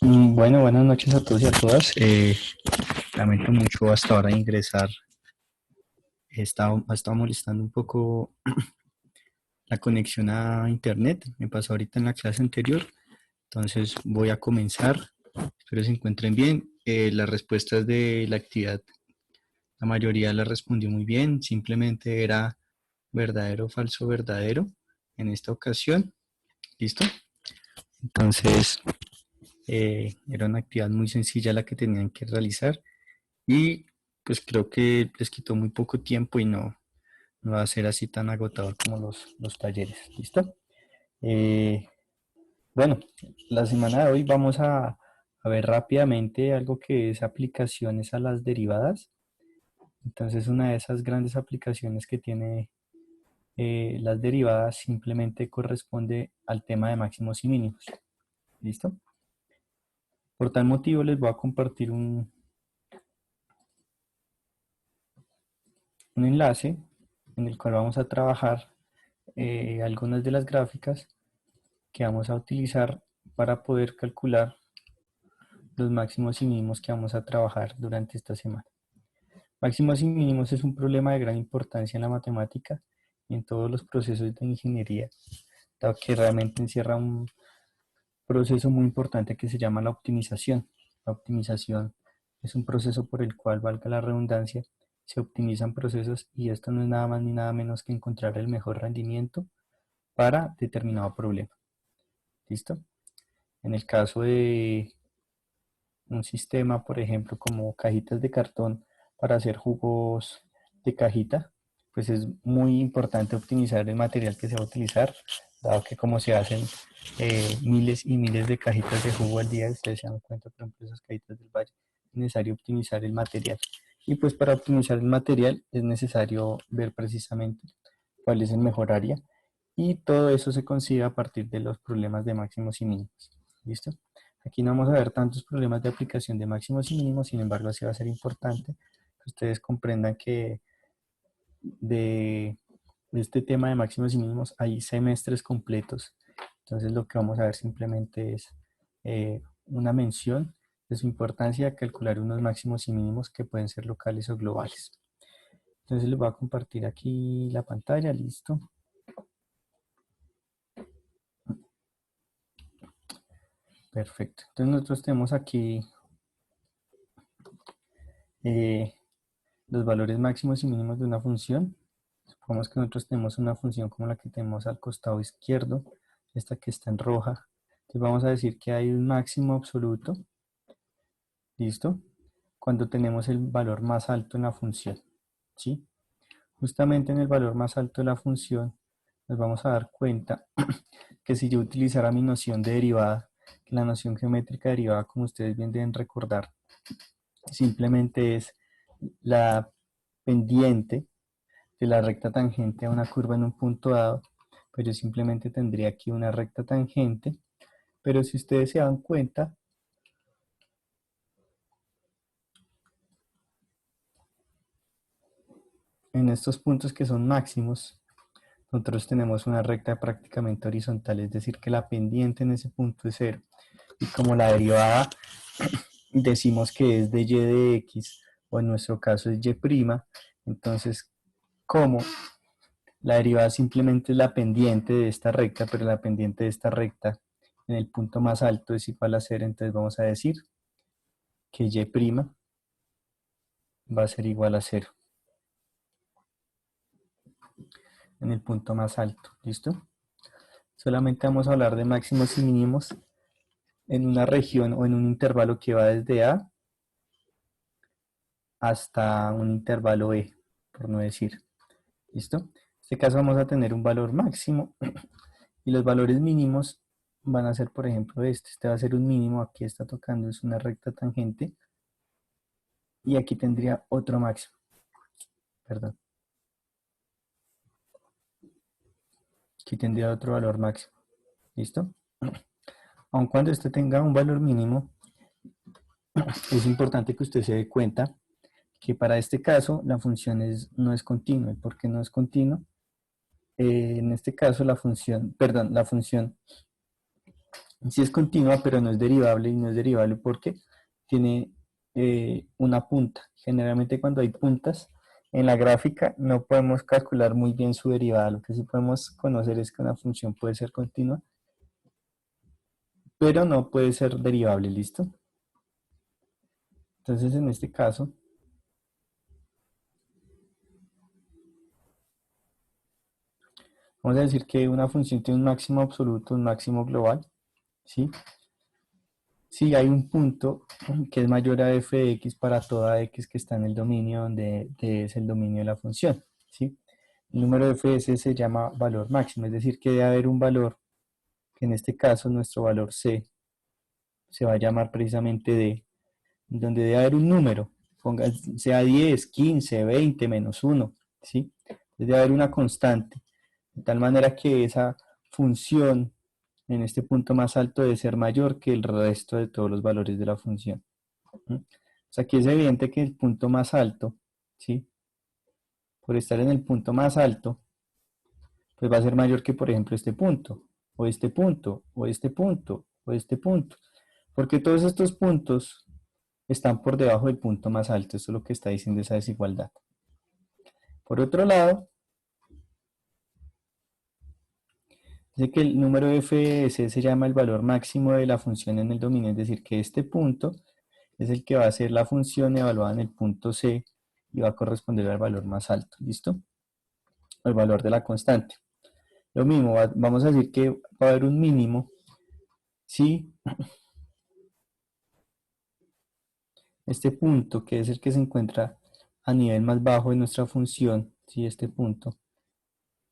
Bueno, buenas noches a todos y a todas. Lamento mucho hasta ahora ingresar. Ha estado molestando un poco la conexión a internet. Me pasó ahorita en la clase anterior. Entonces voy a comenzar. Espero se encuentren bien. Las respuestas de la actividad, la mayoría las respondió muy bien. Simplemente era verdadero, falso, verdadero en esta ocasión. ¿Listo? Entonces era una actividad muy sencilla la que tenían que realizar. Y pues creo que les quitó muy poco tiempo y no va a ser así tan agotador como los talleres. ¿Listo? Eh, bueno, la semana de hoy vamos a ver rápidamente algo que es aplicaciones a las derivadas. Entonces, una de esas grandes aplicaciones que tiene las derivadas simplemente corresponde al tema de máximos y mínimos. ¿Listo? Por tal motivo les voy a compartir un enlace en el cual vamos a trabajar algunas de las gráficas que vamos a utilizar para poder calcular los máximos y mínimos que vamos a trabajar durante esta semana. Máximos y mínimos es un problema de gran importancia en la matemática y en todos los procesos de ingeniería, dado que realmente encierra un proceso muy importante que se llama la optimización. La optimización es un proceso por el cual, valga la redundancia, se optimizan procesos y esto no es nada más ni nada menos que encontrar el mejor rendimiento para determinado problema. ¿Listo? En el caso de un sistema, por ejemplo, como cajitas de cartón para hacer jugos de cajita, pues es muy importante optimizar el material que se va a utilizar, dado que como se hacen miles y miles de cajitas de jugo al día, ustedes se dan cuenta, por ejemplo, esas cajitas del Valle, es necesario optimizar el material. Y pues para optimizar el material es necesario ver precisamente cuál es el mejor área y todo eso se consigue a partir de los problemas de máximos y mínimos. ¿Listo? Aquí no vamos a ver tantos problemas de aplicación de máximos y mínimos, sin embargo, sí va a ser importante que ustedes comprendan que de este tema de máximos y mínimos hay semestres completos. Entonces, lo que vamos a ver simplemente es una mención de su importancia calcular unos máximos y mínimos que pueden ser locales o globales. Entonces, les voy a compartir aquí la pantalla, listo. Perfecto. Entonces, nosotros tenemos aquí eh, los valores máximos y mínimos de una función. Supongamos que nosotros tenemos una función como la que tenemos al costado izquierdo, esta que está en roja. Entonces vamos a decir que hay un máximo absoluto, ¿listo? Cuando tenemos el valor más alto en la función, ¿sí? Justamente en el valor más alto de la función nos vamos a dar cuenta que si yo utilizara mi noción de derivada, que la noción geométrica derivada, como ustedes bien deben recordar, simplemente es la pendiente de la recta tangente a una curva en un punto dado, pues yo simplemente tendría aquí una recta tangente, pero si ustedes se dan cuenta, en estos puntos que son máximos, nosotros tenemos una recta prácticamente horizontal, es decir, que la pendiente en ese punto es cero. Y como la derivada decimos que es de y de x, o en nuestro caso es y', entonces como la derivada simplemente es la pendiente de esta recta, pero la pendiente de esta recta en el punto más alto es igual a cero, entonces vamos a decir que y' va a ser igual a cero en el punto más alto, ¿listo? Solamente vamos a hablar de máximos y mínimos en una región o en un intervalo que va desde A hasta un intervalo E, por no decir, ¿listo? En este caso vamos a tener un valor máximo y los valores mínimos van a ser, por ejemplo, este va a ser un mínimo, aquí está tocando, es una recta tangente, y aquí tendría otro máximo, perdón, aquí tendría otro valor máximo, ¿listo? Aun cuando este tenga un valor mínimo, es importante que usted se dé cuenta que para este caso la función no es continua. ¿Por qué no es continua? En este caso la función, perdón, la función Sí es continua, pero no es derivable, y no es derivable porque tiene una punta. Generalmente cuando hay puntas en la gráfica no podemos calcular muy bien su derivada. Lo que sí podemos conocer es que una función puede ser continua, pero no puede ser derivable, ¿listo? Entonces en este caso, vamos a decir que una función tiene un máximo absoluto, un máximo global, ¿sí? Si hay un punto que es mayor a f de x para toda x que está en el dominio donde d es el dominio de la función, ¿sí? El número de f de ese se llama valor máximo, es decir, que debe haber un valor, que en este caso nuestro valor c se va a llamar precisamente d, donde debe haber un número, ponga, sea 10, 15, 20, menos 1, ¿sí? Debe haber una constante, de tal manera que esa función en este punto más alto debe ser mayor que el resto de todos los valores de la función. ¿Mm? O sea, aquí es evidente que el punto más alto, ¿sí? Por estar en el punto más alto, pues va a ser mayor que, por ejemplo, este punto, o este punto, o este punto, o este punto. Porque todos estos puntos están por debajo del punto más alto. Esto es lo que está diciendo esa desigualdad. Por otro lado, dice que el número f de s se llama el valor máximo de la función en el dominio, es decir, que este punto es el que va a ser la función evaluada en el punto c y va a corresponder al valor más alto. ¿Listo? El valor de la constante. Lo mismo, vamos a decir que va a haber un mínimo si este punto, que es el que se encuentra a nivel más bajo de nuestra función, si este punto,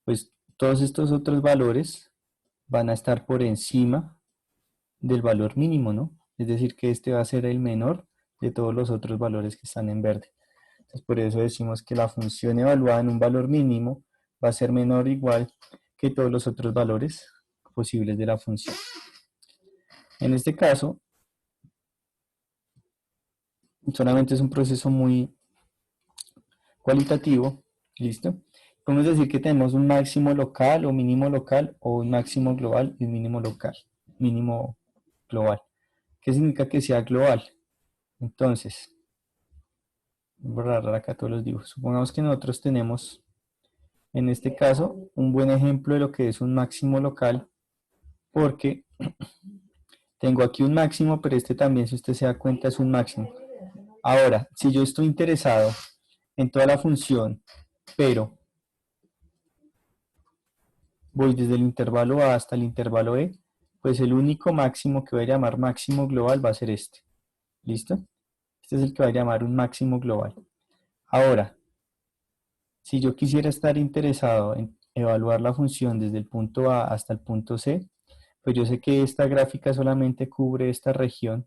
pues todos estos otros valores van a estar por encima del valor mínimo, ¿no? Es decir, que este va a ser el menor de todos los otros valores que están en verde. Entonces, por eso decimos que la función evaluada en un valor mínimo va a ser menor o igual que todos los otros valores posibles de la función. En este caso, solamente es un proceso muy cualitativo, ¿listo? Podemos decir que tenemos un máximo local o mínimo local o un máximo global y un mínimo local, mínimo global. ¿Qué significa que sea global? Entonces, voy a borrar acá todos los dibujos. Supongamos que nosotros tenemos, en este caso, un buen ejemplo de lo que es un máximo local, porque tengo aquí un máximo, pero este también, si usted se da cuenta, es un máximo. Ahora, si yo estoy interesado en toda la función, pero voy desde el intervalo A hasta el intervalo E, pues el único máximo que voy a llamar máximo global va a ser este. ¿Listo? Este es el que va a llamar un máximo global. Ahora, si yo quisiera estar interesado en evaluar la función desde el punto A hasta el punto C, pues yo sé que esta gráfica solamente cubre esta región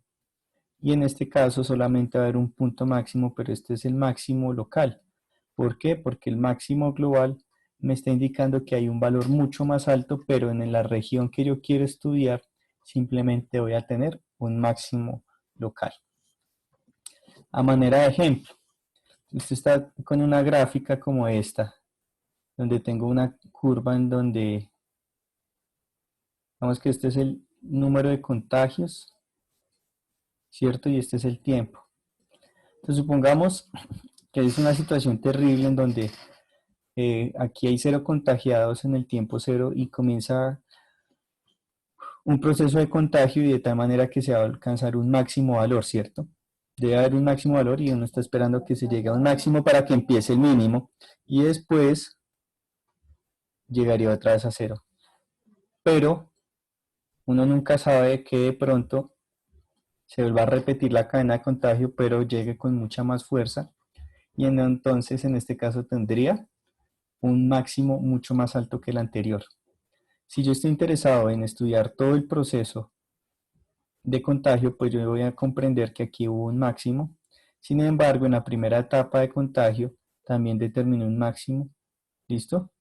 y en este caso solamente va a haber un punto máximo, pero este es el máximo local. ¿Por qué? Porque el máximo global me está indicando que hay un valor mucho más alto, pero en la región que yo quiero estudiar simplemente voy a tener un máximo local. A manera de ejemplo, usted está con una gráfica como esta, donde tengo una curva en donde, vamos que este es el número de contagios, ¿cierto? Y este es el tiempo. Entonces supongamos que es una situación terrible en donde aquí hay 0 contagiados en el tiempo 0 y comienza un proceso de contagio y de tal manera que se va a alcanzar un máximo valor, ¿cierto? Debe haber un máximo valor y uno está esperando que se llegue a un máximo para que empiece el mínimo y después llegaría otra vez a 0. Pero uno nunca sabe que de pronto se vuelva a repetir la cadena de contagio, pero llegue con mucha más fuerza y entonces en este caso tendría un máximo mucho más alto que el anterior. Si yo estoy interesado en estudiar todo el proceso de contagio, pues yo voy a comprender que aquí hubo un máximo. Sin embargo, en la primera etapa de contagio también determiné un máximo, ¿listo?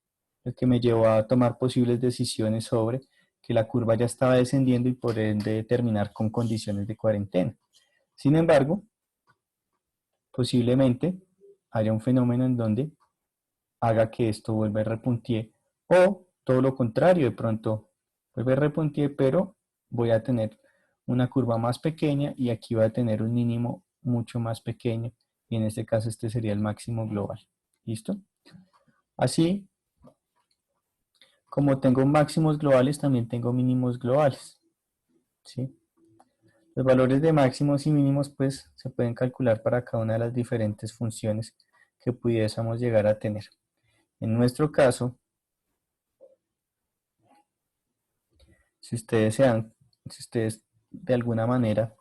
Lo que me llevó a tomar posibles decisiones sobre que la curva ya estaba descendiendo y por ende terminar con condiciones de cuarentena. Sin embargo, posiblemente haya un fenómeno en donde haga que esto vuelva a repuntie o todo lo contrario, de pronto vuelve a repuntie, pero voy a tener una curva más pequeña y aquí voy a tener un mínimo mucho más pequeño. Y en este caso este sería el máximo global. ¿Listo? Así como tengo máximos globales, también tengo mínimos globales. ¿Sí? Los valores de máximos y mínimos pues se pueden calcular para cada una de las diferentes funciones que pudiésemos llegar a tener. En nuestro caso, si ustedes si ustedes de alguna manera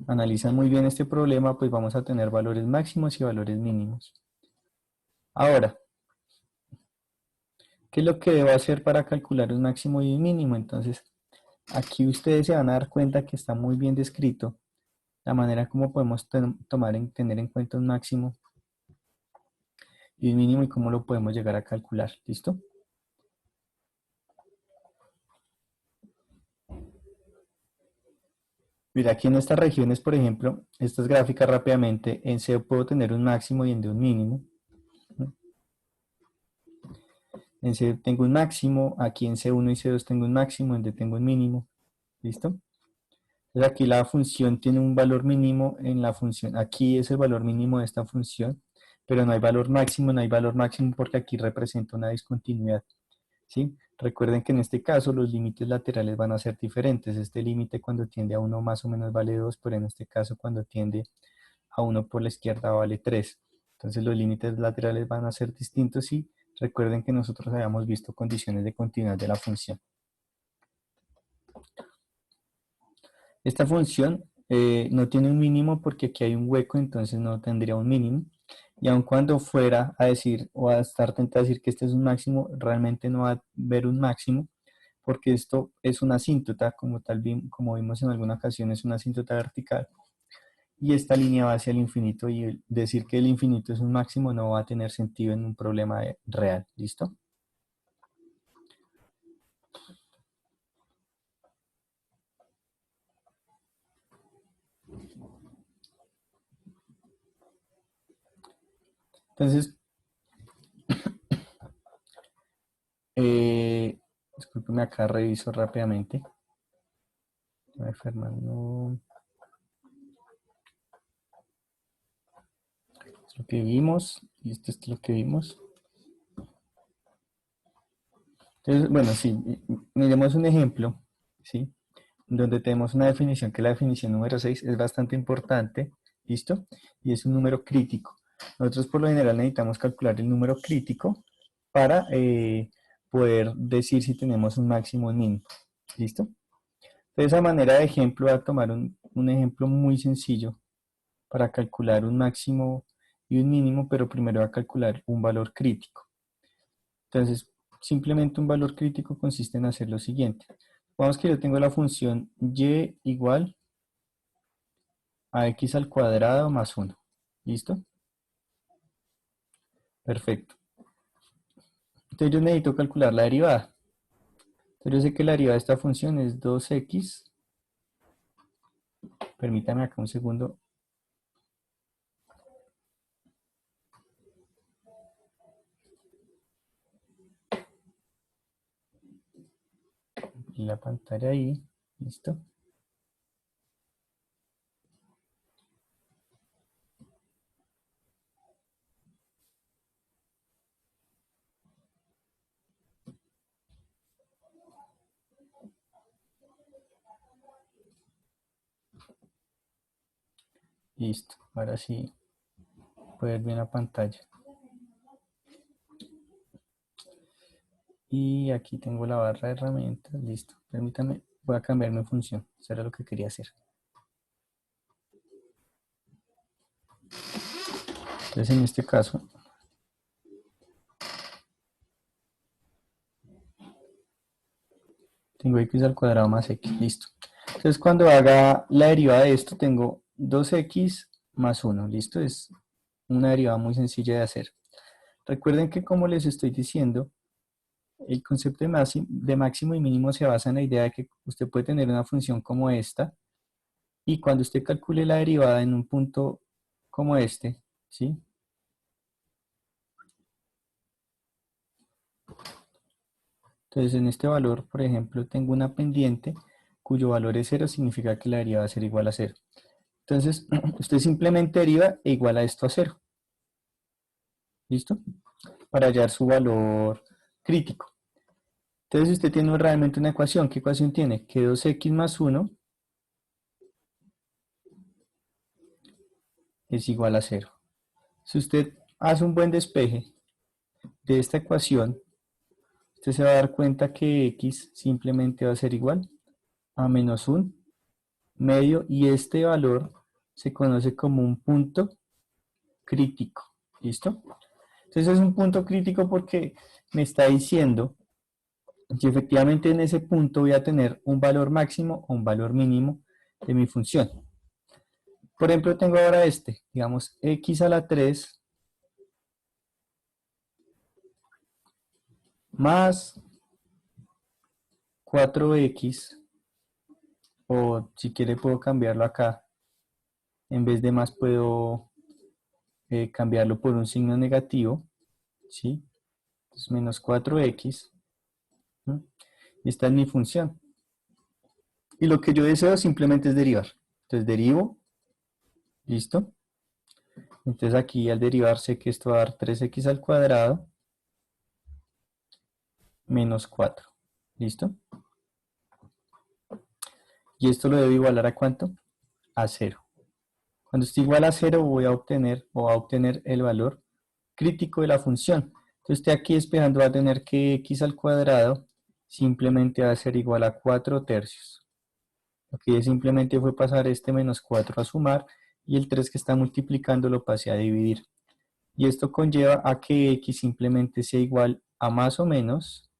analizan muy bien este problema, pues vamos a tener valores máximos y valores mínimos. Ahora, ¿qué es lo que debo hacer para calcular un máximo y un mínimo? Entonces, aquí ustedes se van a dar cuenta que está muy bien descrito la manera como podemos tener en cuenta un máximo y un mínimo y cómo lo podemos llegar a calcular. ¿Listo? Mira, aquí en estas regiones, por ejemplo, estas gráficas rápidamente, en C puedo tener un máximo y en D un mínimo. En C tengo un máximo, aquí en C1 y C2 tengo un máximo, en D tengo un mínimo. ¿Listo? Entonces aquí la función tiene un valor mínimo en la función. Aquí es el valor mínimo de esta función, pero no hay valor máximo, no hay valor máximo porque aquí representa una discontinuidad. ¿Sí? Recuerden que en este caso los límites laterales van a ser diferentes. Este límite cuando tiende a 1 más o menos vale 2, pero en este caso cuando tiende a 1 por la izquierda vale 3. Entonces los límites laterales van a ser distintos y recuerden que nosotros habíamos visto condiciones de continuidad de la función. Esta función no tiene un mínimo porque aquí hay un hueco, entonces no tendría un mínimo. Y aun cuando fuera a decir o a estar tentado a decir que este es un máximo, realmente no va a haber un máximo porque esto es una asíntota, como tal, como vimos en alguna ocasión, es una asíntota vertical. Y esta línea va hacia el infinito y decir que el infinito es un máximo no va a tener sentido en un problema real. ¿Listo? Entonces, discúlpeme acá, reviso rápidamente. A ver, Fernando, es lo que vimos y esto es lo que vimos. Entonces, bueno, sí, miremos un ejemplo, ¿sí? Donde tenemos una definición que la definición número 6 es bastante importante, ¿listo? Y es un número crítico. Nosotros por lo general necesitamos calcular el número crítico para poder decir si tenemos un máximo o un mínimo, ¿listo? De esa manera de ejemplo voy a tomar un ejemplo muy sencillo para calcular un máximo y un mínimo, pero primero voy a calcular un valor crítico. Entonces, simplemente un valor crítico consiste en hacer lo siguiente. Vamos que yo tengo la función y igual a x al cuadrado más 1. ¿Listo? Perfecto. Entonces yo necesito calcular la derivada. Entonces yo sé que la derivada de esta función es 2x. Permítame acá un segundo. Y la pantalla ahí. ¿Listo? Listo. Ahora sí puede ver bien la pantalla. Y aquí tengo la barra de herramientas. Listo. Permítame. Voy a cambiar mi función. Eso era lo que quería hacer. Entonces en este caso tengo x al cuadrado más x, listo. Entonces cuando haga la derivada de esto tengo 2x más 1, listo. Es una derivada muy sencilla de hacer. Recuerden que como les estoy diciendo, el concepto de máximo y mínimo se basa en la idea de que usted puede tener una función como esta y cuando usted calcule la derivada en un punto como este, ¿sí? Entonces en este valor, por ejemplo, tengo una pendiente cuyo valor es 0, significa que la derivada va a ser igual a 0. Entonces, usted simplemente deriva e iguala esto a 0. ¿Listo? Para hallar su valor crítico. Entonces, si usted tiene realmente una ecuación, ¿qué ecuación tiene? Que 2x más 1 es igual a 0. Si usted hace un buen despeje de esta ecuación, usted se va a dar cuenta que x simplemente va a ser igual a menos un medio, y este valor se conoce como un punto crítico. ¿Listo? Entonces es un punto crítico porque me está diciendo si efectivamente en ese punto voy a tener un valor máximo o un valor mínimo de mi función. Por ejemplo, tengo ahora digamos, x a la 3 más 4x, o si quiere puedo cambiarlo acá, en vez de más puedo cambiarlo por un signo negativo, ¿sí? Entonces, menos 4x, ¿sí? Y esta es mi función. Y lo que yo deseo simplemente es derivar. Entonces derivo, listo. Entonces aquí al derivar sé que esto va a dar 3x al cuadrado menos 4. ¿Listo? Y esto lo debo igualar ¿a cuánto? A 0. Cuando esté igual a 0 voy a obtener, o a obtener el valor crítico de la función. Entonces usted aquí despejando va a tener que x al cuadrado simplemente va a ser igual a 4 tercios. Lo que simplemente fue pasar este menos 4 a sumar, y el 3 que está multiplicando lo pasé a dividir. Y esto conlleva a que x simplemente sea igual a más o menos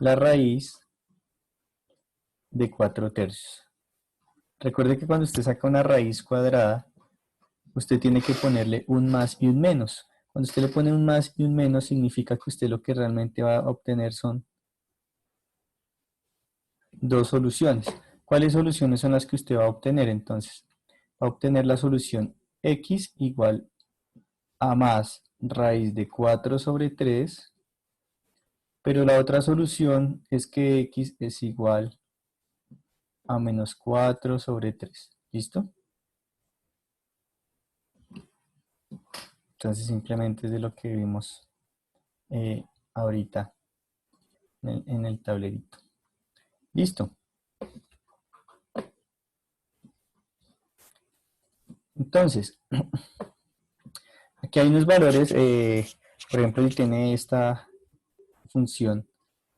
la raíz de 4 tercios. Recuerde que cuando usted saca una raíz cuadrada, usted tiene que ponerle un más y un menos. Cuando usted le pone un más y un menos, significa que usted lo que realmente va a obtener son dos soluciones. ¿Cuáles soluciones son las que usted va a obtener? Entonces, va a obtener la solución x igual a más raíz de 4 sobre 3, pero la otra solución es que x es igual a menos 4 sobre 3. ¿Listo? Entonces simplemente es de lo que vimos ahorita en el tablerito. Listo. Entonces, aquí hay unos valores, por ejemplo, si tiene esta función,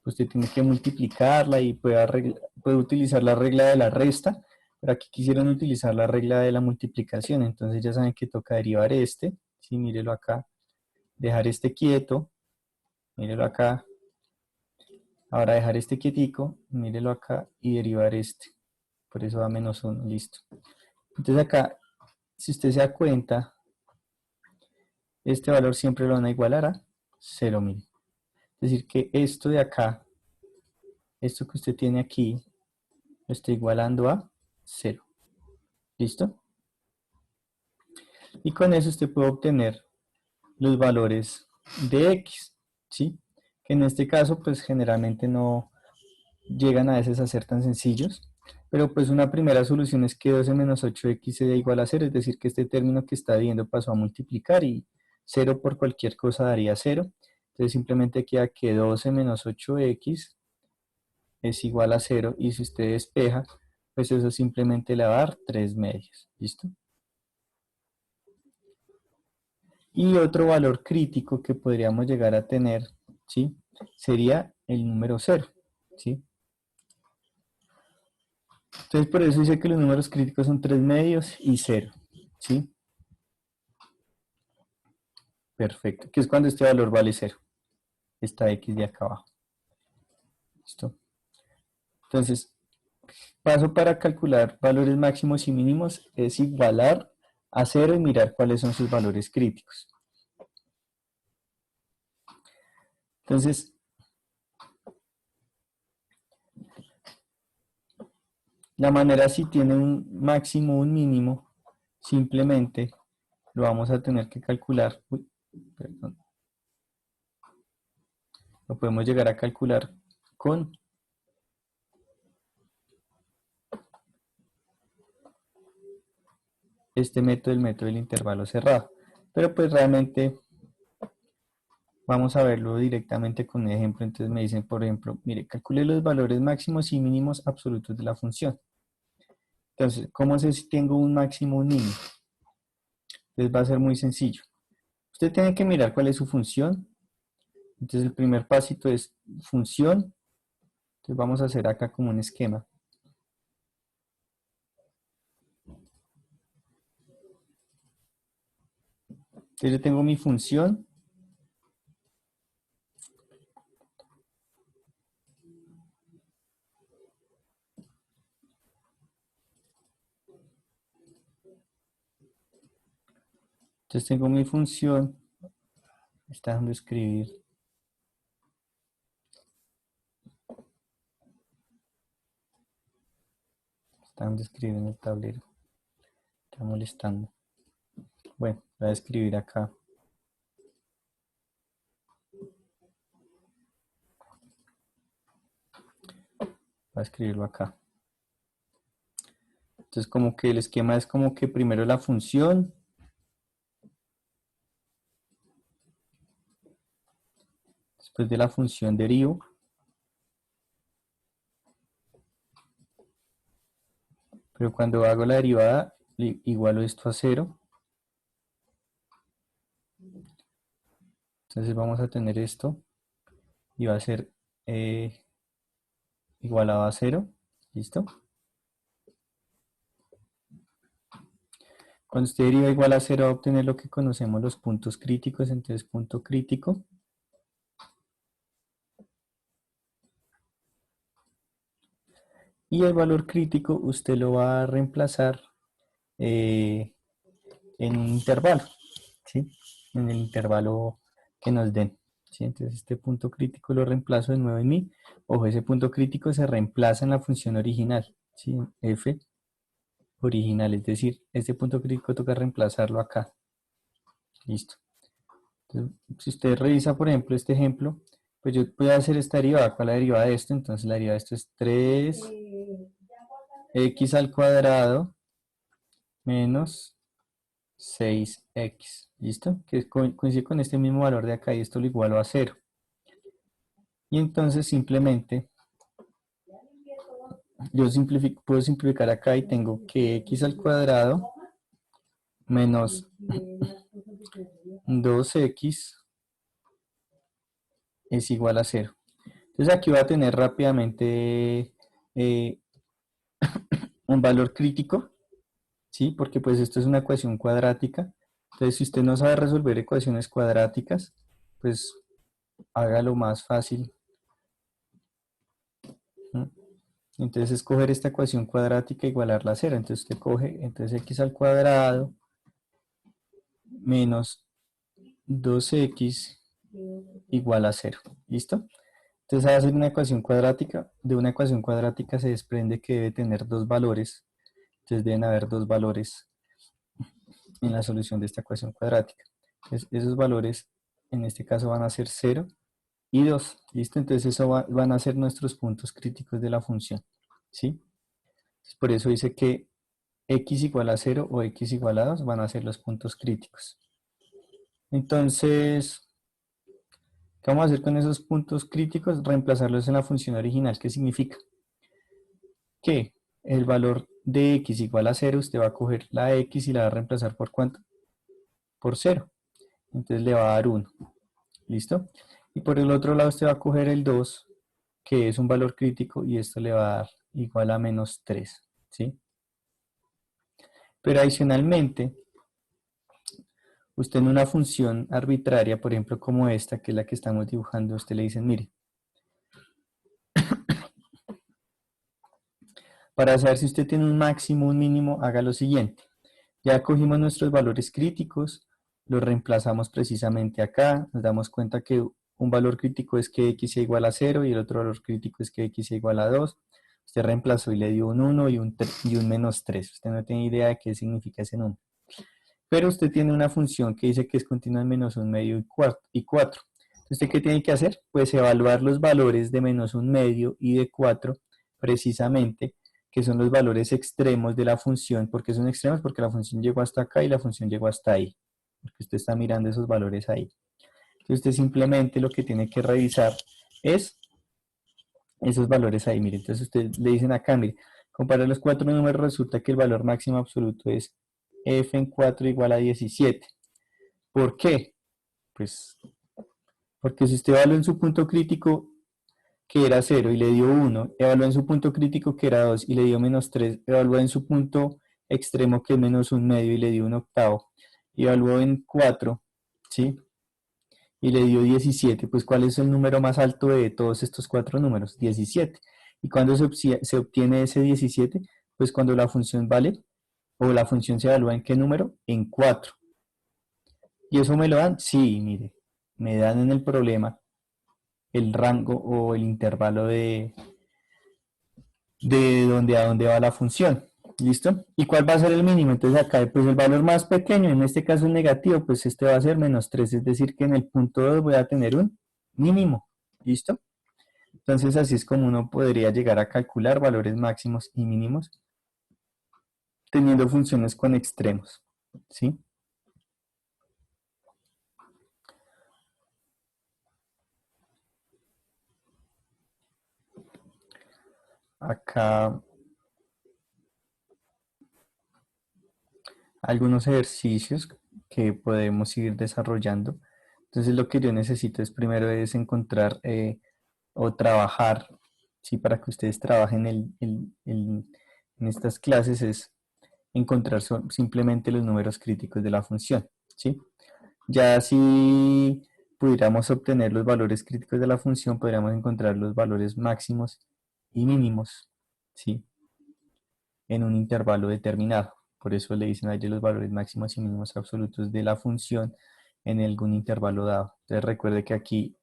usted tiene que multiplicarla y puede utilizar la regla de la resta, pero aquí quisieron utilizar la regla de la multiplicación, entonces ya saben que toca derivar sí, mírelo acá, dejar este quieto, mírelo acá, ahora dejar este quietico, mírelo acá y derivar por eso da menos 1, listo. Entonces acá, si usted se da cuenta, este valor siempre lo van a igualar a 0.000. Es decir, que esto de acá, esto que usted tiene aquí, lo está igualando a 0. ¿Listo? Y con eso usted puede obtener los valores de x, ¿sí? Que en este caso, pues generalmente no llegan a veces a ser tan sencillos, pero pues una primera solución es que 12 menos 8x sea igual a 0, es decir, que este término que está viendo pasó a multiplicar y 0 por cualquier cosa daría 0. Entonces simplemente queda que 12 menos 8x es igual a 0, y si usted despeja, pues eso simplemente le va a dar 3 medios. ¿Listo? Y otro valor crítico que podríamos llegar a tener, ¿sí? Sería el número 0, ¿sí? Entonces por eso dice que los números críticos son 3 medios y 0, ¿sí? Perfecto, que es cuando este valor vale 0, esta x de acá abajo. ¿Listo? Entonces, paso para calcular valores máximos y mínimos es igualar a 0 y mirar cuáles son sus valores críticos. Entonces, la manera si tiene un máximo o un mínimo, simplemente lo vamos a tener que calcular. Uy, perdón. Lo podemos llegar a calcular con este método, el método del intervalo cerrado. Pero pues realmente vamos a verlo directamente con un ejemplo. Entonces me dicen, por ejemplo, mire, calcule los valores máximos y mínimos absolutos de la función. Entonces, ¿cómo sé si tengo un máximo o un mínimo? Entonces va a ser muy sencillo. Usted tiene que mirar cuál es su función. Entonces el primer pasito es función. Entonces vamos a hacer acá como un esquema. Entonces yo tengo mi función. Entonces tengo mi función. Está dejando escribir. Está dejando escribir en el tablero. Está molestando. Bueno, voy a escribir acá. Voy a escribirlo acá. Entonces como que el esquema es como que primero la función. Después de la función derivo. Pero cuando hago la derivada, igualo esto a 0. Entonces vamos a tener esto. Y va a ser igualado a 0. ¿Listo? Cuando usted deriva igual a 0 va a obtener lo que conocemos los puntos críticos. Entonces punto crítico. Y el valor crítico usted lo va a reemplazar en un intervalo. ¿Sí? En el intervalo que nos den. ¿Sí? Entonces este punto crítico lo reemplazo de nuevo en mi. Ojo, ese punto crítico se reemplaza en la función original. ¿Sí? F original, es decir, este punto crítico toca reemplazarlo acá. Listo. Entonces, si usted revisa, por ejemplo, este ejemplo, pues yo voy a hacer esta derivada. ¿Cuál es la derivada de esto? Entonces la derivada de esto es 3x al cuadrado menos 6x. ¿Listo? Que coincide con este mismo valor de acá y esto lo igualo a 0. Y entonces simplemente yo puedo simplificar acá y tengo que x al cuadrado menos 2x es igual a 0. Entonces aquí voy a tener rápidamente un valor crítico, ¿sí? Porque pues esto es una ecuación cuadrática. Entonces si usted no sabe resolver ecuaciones cuadráticas, pues hágalo más fácil. ¿No? Entonces escoger esta ecuación cuadrática e igualarla a 0. Entonces usted coge, entonces x al cuadrado menos 2x igual a 0. ¿Listo? Entonces, al hacer una ecuación cuadrática, de una ecuación cuadrática se desprende que debe tener dos valores. Entonces, deben haber dos valores en la solución de esta ecuación cuadrática. Entonces, esos valores, en este caso, van a ser 0 y 2. ¿Listo? Entonces, eso van a ser nuestros puntos críticos de la función. ¿Sí? Entonces, por eso dice que x igual a 0 o x igual a 2 van a ser los puntos críticos. Entonces, ¿qué vamos a hacer con esos puntos críticos? Reemplazarlos en la función original. ¿Qué significa? Que el valor de x igual a 0, usted va a coger la x y la va a reemplazar por ¿cuánto? Por 0. Entonces le va a dar 1. ¿Listo? Y por el otro lado usted va a coger el 2, que es un valor crítico, y esto le va a dar igual a menos 3. ¿Sí? Pero adicionalmente, usted en una función arbitraria, por ejemplo como esta, que es la que estamos dibujando, usted le dice, mire, para saber si usted tiene un máximo o un mínimo, haga lo siguiente. Ya cogimos nuestros valores críticos, los reemplazamos precisamente acá, nos damos cuenta que un valor crítico es que x sea igual a 0 y el otro valor crítico es que x sea igual a 2. Usted reemplazó y le dio un 1 y un menos 3. Usted no tiene idea de qué significa ese número. Pero usted tiene una función que dice que es continua en menos 1 medio y 4. ¿Usted qué tiene que hacer? Pues evaluar los valores de -1/2 y de 4, precisamente, que son los valores extremos de la función. ¿Por qué son extremos? Porque la función llegó hasta acá y la función llegó hasta ahí. Porque usted está mirando esos valores ahí. Entonces usted simplemente lo que tiene que revisar es esos valores ahí. Mire, entonces usted le dicen acá, mire, comparar los cuatro números, resulta que el valor máximo absoluto es f en 4 igual a 17. ¿Por qué? Pues porque si usted evaluó en su punto crítico que era 0 y le dio 1, evaluó en su punto crítico que era 2 y le dio -3, evaluó en su punto extremo que es -1/2 y le dio 1/8, evaluó en 4, ¿sí? Y le dio 17, pues ¿cuál es el número más alto de todos estos cuatro números? 17. ¿Y cuándo se obtiene ese 17? Pues cuando la función vale, o la función se evalúa en qué número? En 4. ¿Y eso me lo dan? Sí, mire, me dan en el problema el rango o el intervalo de dónde a dónde va la función. ¿Listo? ¿Y cuál va a ser el mínimo? Entonces acá pues el valor más pequeño, en este caso el negativo, pues este va a ser -3, es decir que en el punto 2 voy a tener un mínimo. ¿Listo? Entonces así es como uno podría llegar a calcular valores máximos y mínimos teniendo funciones con extremos. ¿Sí? Acá algunos ejercicios que podemos ir desarrollando. Entonces lo que yo necesito es primero es encontrar o trabajar, ¿sí? Para que ustedes trabajen en estas clases es encontrar simplemente los números críticos de la función, ¿sí? Ya si pudiéramos obtener los valores críticos de la función, podríamos encontrar los valores máximos y mínimos, ¿sí? En un intervalo determinado. Por eso le dicen allí los valores máximos y mínimos absolutos de la función en algún intervalo dado. Entonces recuerde que aquí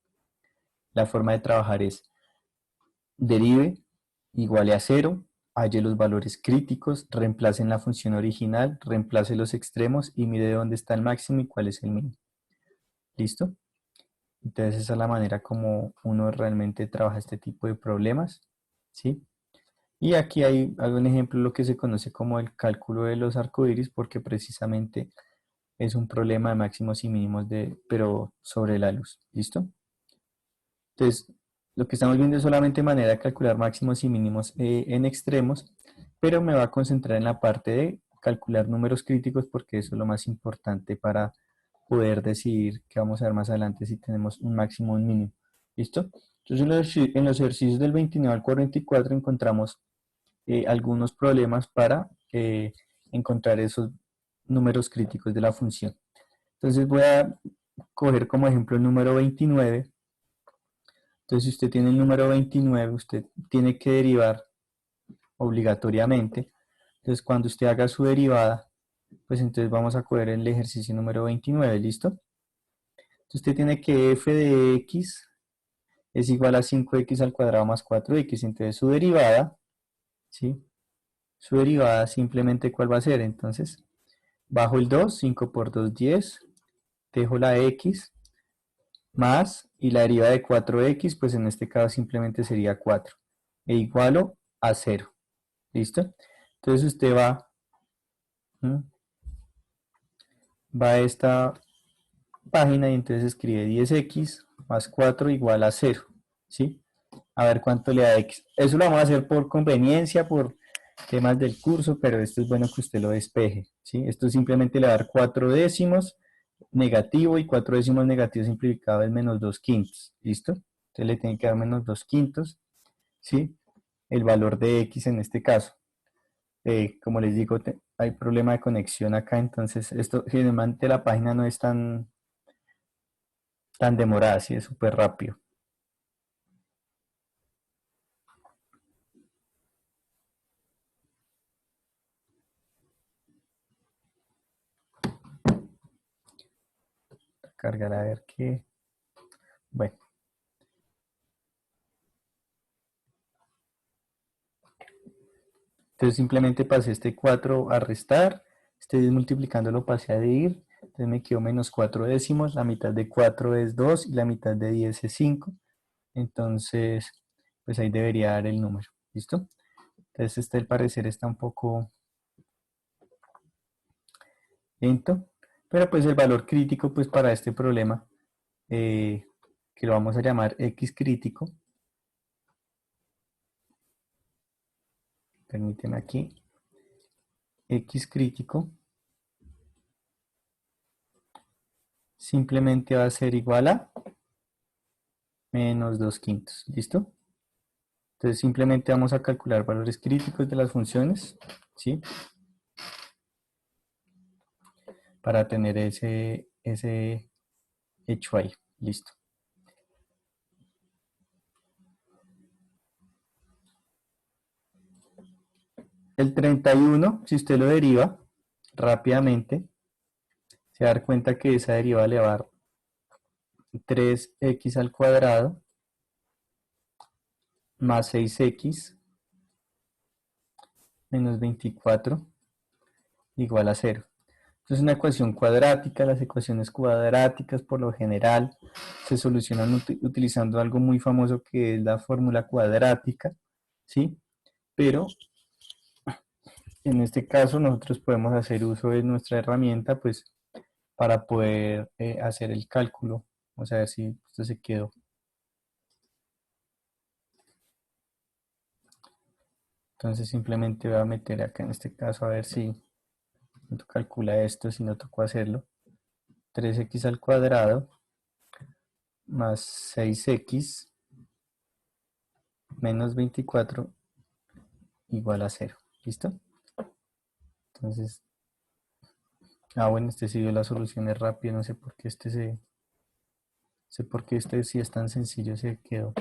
la forma de trabajar es derive, iguale a 0, halle los valores críticos, reemplace en la función original, reemplace los extremos y mire dónde está el máximo y cuál es el mínimo. ¿Listo? Entonces esa es la manera como uno realmente trabaja este tipo de problemas, ¿sí? Y aquí hay un ejemplo de lo que se conoce como el cálculo de los arcoíris, porque precisamente es un problema de máximos y mínimos, pero sobre la luz. ¿Listo? Entonces, lo que estamos viendo es solamente manera de calcular máximos y mínimos en extremos, pero me va a concentrar en la parte de calcular números críticos porque eso es lo más importante para poder decidir qué vamos a ver más adelante si tenemos un máximo o un mínimo. ¿Listo? Entonces, en los ejercicios del 29 al 44 encontramos algunos problemas para encontrar esos números críticos de la función. Entonces voy a coger como ejemplo el número 29. Entonces si usted tiene el número 29, usted tiene que derivar obligatoriamente. Entonces cuando usted haga su derivada, pues entonces vamos a coger el ejercicio número 29, ¿listo? Entonces usted tiene que f de x es igual a 5x al cuadrado más 4x. Entonces su derivada, ¿sí? Su derivada simplemente ¿cuál va a ser? Entonces bajo el 2, 5 por 2, 10, dejo la x, más, y la derivada de 4x, pues en este caso simplemente sería 4, e igualo a 0, ¿listo? Entonces usted va a esta página y entonces escribe 10x más 4 igual a 0, ¿sí? A ver cuánto le da x. Eso lo vamos a hacer por conveniencia, por temas del curso, pero esto es bueno que usted lo despeje, ¿sí? Esto simplemente le va a dar 4 décimos negativo y 4 décimos negativo simplificado es -2/5, ¿listo? Entonces le tiene que dar -2/5, ¿sí? El valor de x en este caso. Como les digo, hay problema de conexión acá, entonces esto generalmente la página no es tan demorada, sí, es súper rápido. Cargar a ver qué. Bueno, entonces simplemente pasé este 4 a restar, este 10 multiplicando lo pasé a dividir, entonces me quedo menos 4 décimos, la mitad de 4 es 2 y la mitad de 10 es 5, entonces pues ahí debería dar el número, ¿listo? Entonces este al parecer está un poco lento, pero pues el valor crítico pues para este problema, que lo vamos a llamar X crítico, permíteme aquí, X crítico simplemente va a ser igual a menos 2 quintos, ¿listo? Entonces simplemente vamos a calcular valores críticos de las funciones, ¿sí? Para tener ese hecho ahí, listo. El 31, si usted lo deriva rápidamente, se va a dar cuenta que esa derivada le va a dar 3x al cuadrado más 6x menos 24 igual a 0. Entonces es una ecuación cuadrática, las ecuaciones cuadráticas por lo general se solucionan utilizando algo muy famoso que es la fórmula cuadrática, ¿sí? Pero en este caso nosotros podemos hacer uso de nuestra herramienta pues para poder hacer el cálculo. Vamos a ver si esto se quedó. Entonces simplemente voy a meter acá en este caso a ver si calcula esto, si no tocó hacerlo. 3x al cuadrado más 6x menos 24 igual a 0. ¿Listo? Entonces, bueno, este sí dio la solución es rápido, no sé por qué sé por qué este sí es tan sencillo se quedó.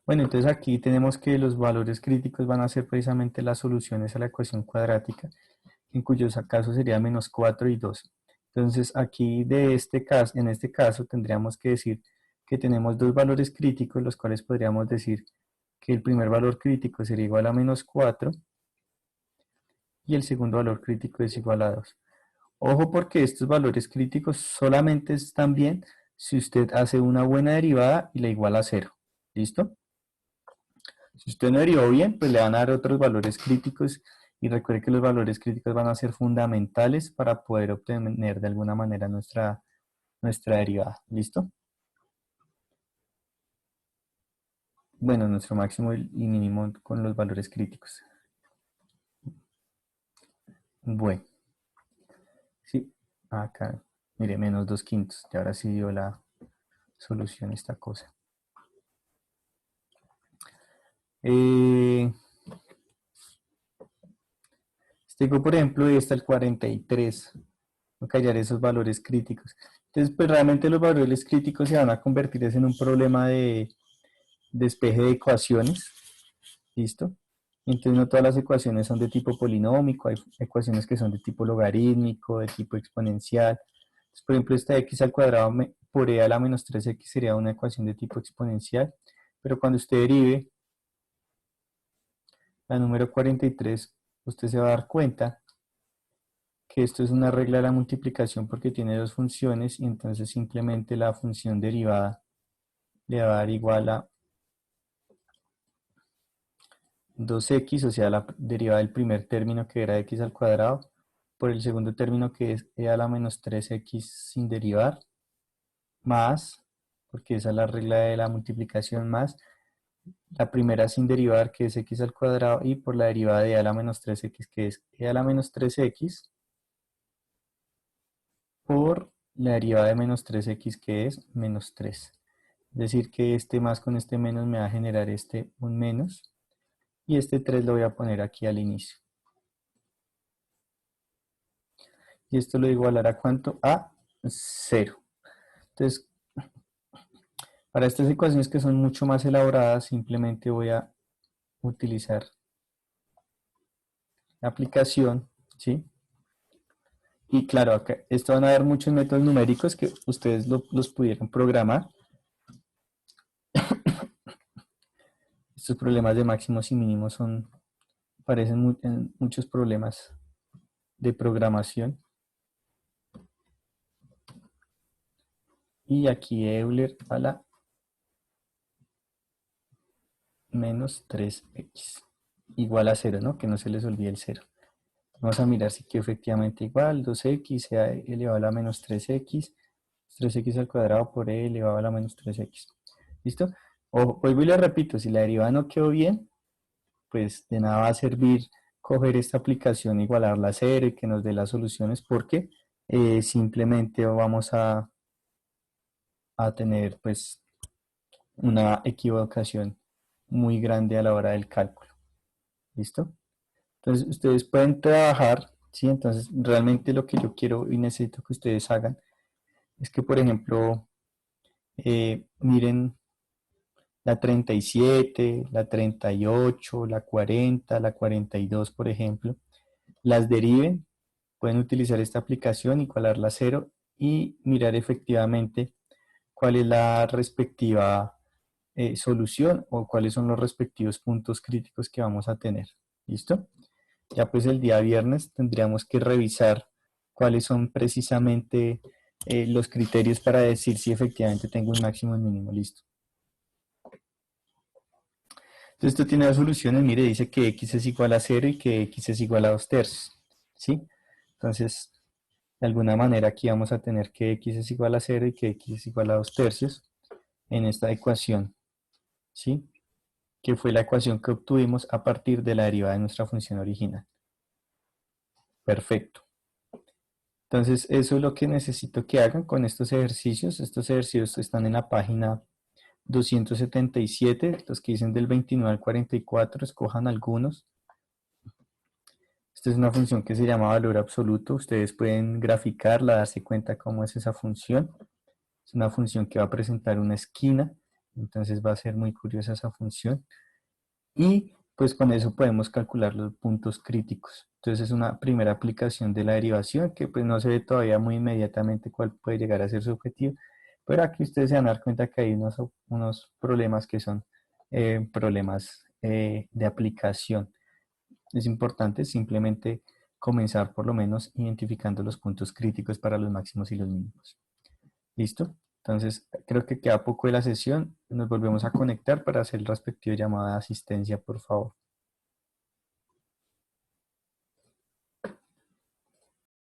Bueno, entonces aquí tenemos que los valores críticos van a ser precisamente las soluciones a la ecuación cuadrática, en cuyos casos sería menos 4 y 2. Entonces aquí en este caso tendríamos que decir que tenemos dos valores críticos, los cuales podríamos decir que el primer valor crítico sería igual a menos 4 y el segundo valor crítico es igual a 2. Ojo porque estos valores críticos solamente están bien si usted hace una buena derivada y la iguala a 0. ¿Listo? Si usted no derivó bien, pues le van a dar otros valores críticos y recuerde que los valores críticos van a ser fundamentales para poder obtener de alguna manera nuestra derivada. ¿Listo? Bueno, nuestro máximo y mínimo con los valores críticos. Bueno, sí, acá, mire, menos 2 quintos. Y ahora sí dio la solución a esta cosa. Por ejemplo, ahí está el 43. Voy a callar esos valores críticos. Entonces, pues realmente los valores críticos se van a convertir en un problema de despeje de ecuaciones. ¿Listo? Entonces no todas las ecuaciones son de tipo polinómico, hay ecuaciones que son de tipo logarítmico, de tipo exponencial. Entonces, por ejemplo, esta x al cuadrado por e a la menos 3x sería una ecuación de tipo exponencial, pero cuando usted derive la número 43, usted se va a dar cuenta que esto es una regla de la multiplicación porque tiene dos funciones y entonces simplemente la función derivada le va a dar igual a 2x, o sea, la derivada del primer término que era x al cuadrado, por el segundo término que es e a la menos 3x sin derivar, más, porque esa es la regla de la multiplicación, más la primera sin derivar que es x al cuadrado y por la derivada de e a la menos 3x que es e a la menos 3x por la derivada de menos 3x que es menos 3. Es decir que este más con este menos me va a generar un menos y este 3 lo voy a poner aquí al inicio. Y esto lo igualará a ¿cuánto? A 0. Entonces, para estas ecuaciones que son mucho más elaboradas, simplemente voy a utilizar la aplicación, ¿sí? Y claro, acá esto van a haber muchos métodos numéricos que ustedes los pudieran programar. Estos problemas de máximos y mínimos parecen muchos problemas de programación. Y aquí Euler a la menos 3x igual a 0, ¿no? Que no se les olvide el 0. Vamos a mirar si quedó efectivamente igual. 2x sea elevado a la menos 3x. 3x al cuadrado por e elevado a la menos 3x. ¿Listo? O vuelvo y le repito, si la derivada no quedó bien, pues de nada va a servir coger esta aplicación, igualarla a 0 y que nos dé las soluciones, porque simplemente vamos a tener pues una equivocación muy grande a la hora del cálculo. ¿Listo? Entonces ustedes pueden trabajar, ¿sí? Entonces realmente lo que yo quiero y necesito que ustedes hagan es que, por ejemplo, miren la 37, la 38, la 40, la 42, por ejemplo, las deriven, pueden utilizar esta aplicación, igualarla a 0 y mirar efectivamente cuál es la respectiva solución o cuáles son los respectivos puntos críticos que vamos a tener. ¿Listo? Ya pues el día viernes tendríamos que revisar cuáles son precisamente los criterios para decir si efectivamente tengo un máximo y un mínimo. Listo. Entonces esto tiene dos soluciones. Mire, dice que x es igual a 0 y que x es igual a 2 tercios. ¿Sí? Entonces, de alguna manera aquí vamos a tener que x es igual a 0 y que x es igual a 2 tercios en esta ecuación. ¿Sí? Que fue la ecuación que obtuvimos a partir de la derivada de nuestra función original. Perfecto. Entonces, eso es lo que necesito que hagan con estos ejercicios. Estos ejercicios están en la página 277, los que dicen del 29 al 44, escojan algunos. Esta es una función que se llama valor absoluto. Ustedes pueden graficarla, darse cuenta cómo es esa función. Es una función que va a presentar una esquina, entonces va a ser muy curiosa esa función. Y pues con eso podemos calcular los puntos críticos. Entonces es una primera aplicación de la derivación que pues no se ve todavía muy inmediatamente cuál puede llegar a ser su objetivo, pero aquí ustedes se van a dar cuenta que hay unos problemas que son problemas de aplicación. Es importante simplemente comenzar por lo menos identificando los puntos críticos para los máximos y los mínimos. ¿Listo? Entonces creo que queda poco de la sesión. Nos volvemos a conectar para hacer el respectivo llamada de asistencia, por favor.